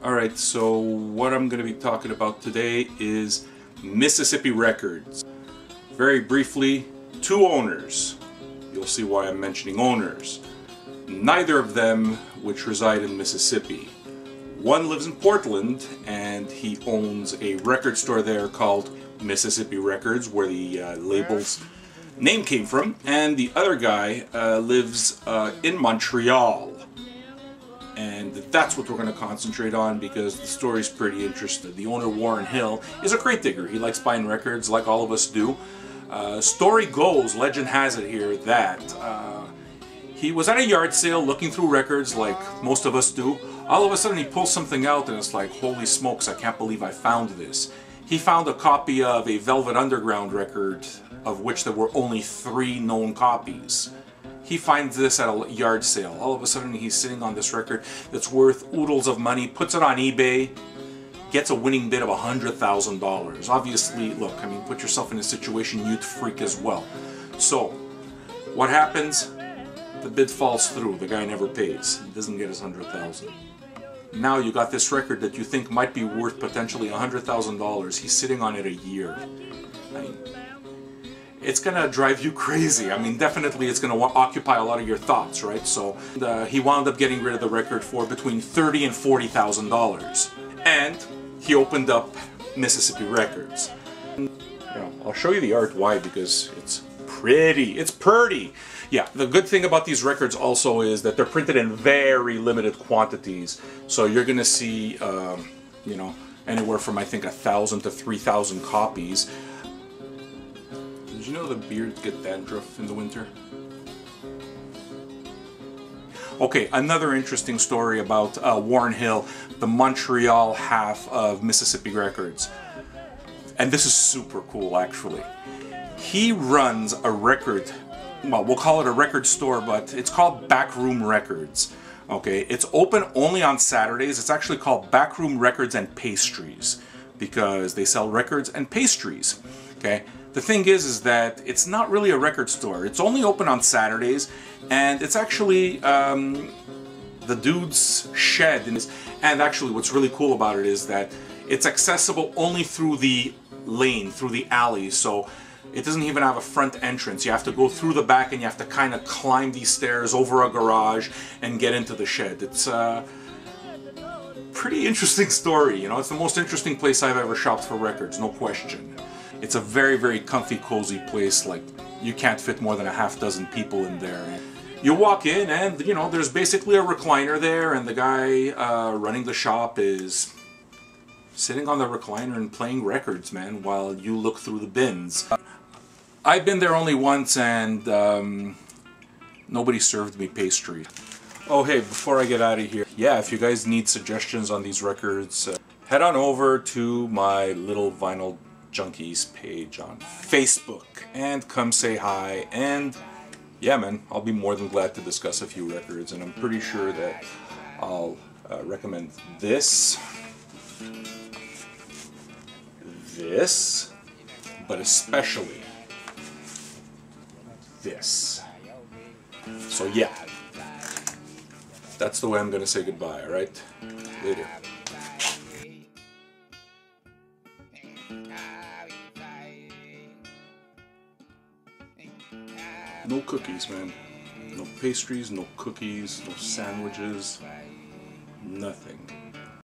Alright, so what I'm going to be talking about today is Mississippi Records. Very briefly, two owners. You'll see why I'm mentioning owners. Neither of them which reside in Mississippi. One lives in Portland and he owns a record store there called Mississippi Records, where the label's name came from, and the other guy lives in Montreal. And that's what we're going to concentrate on because the story's pretty interesting. The owner, Warren Hill, is a crate digger. He likes buying records like all of us do. Story goes, legend has it here, that he was at a yard sale looking through records like most of us do. All of a sudden he pulls something out and it's like, holy smokes, I can't believe I found this. He found a copy of a Velvet Underground record of which there were only 3 known copies. He finds this at a yard sale. All of a sudden he's sitting on this record that's worth oodles of money, puts it on eBay, gets a winning bid of $100,000. Obviously, look, I mean, put yourself in a situation, you'd freak as well. So, what happens? The bid falls through. The guy never pays. He doesn't get his $100,000. Now you got this record that you think might be worth potentially $100,000. He's sitting on it a year. I mean, it's gonna drive you crazy. I mean, definitely it's gonna occupy a lot of your thoughts, right? So he wound up getting rid of the record for between $30,000 and $40,000, and he opened up Mississippi Records. You know, I'll show you the art. Why? Because it's pretty. It's pretty. Yeah. The good thing about these records also is that they're printed in very limited quantities. So you're gonna see, you know, anywhere from I think 1,000 to 3,000 copies. Did you know the beards get dandruff in the winter? Okay, another interesting story about Warren Hill, the Montreal half of Mississippi Records. And this is super cool, actually. He runs a record, well, we'll call it a record store, but it's called Backroom Records. Okay, it's open only on Saturdays. It's actually called Backroom Records and Pastries because they sell records and pastries. Okay. The thing is that it's not really a record store. It's only open on Saturdays, and it's actually the dude's shed. And actually what's really cool about it is that it's accessible only through the lane, through the alley, so it doesn't even have a front entrance. You have to go through the back and you have to kind of climb these stairs over a garage and get into the shed. It's a pretty interesting story, you know. It's the most interesting place I've ever shopped for records, no question. It's a very, very comfy, cozy place. Like, you can't fit more than a half dozen people in there. You walk in and, you know, there's basically a recliner there, and the guy running the shop is sitting on the recliner and playing records, man, while you look through the bins. I've been there only once, and nobody served me pastry. Oh, hey, before I get out of here, yeah, if you guys need suggestions on these records, head on over to my little vinyl Junkies page on Facebook and come say hi, and yeah, man, I'll be more than glad to discuss a few records, and I'm pretty sure that I'll recommend this, but especially this. So yeah, that's the way I'm gonna say goodbye, alright? Later. No cookies, man. No pastries, no cookies, no sandwiches, nothing.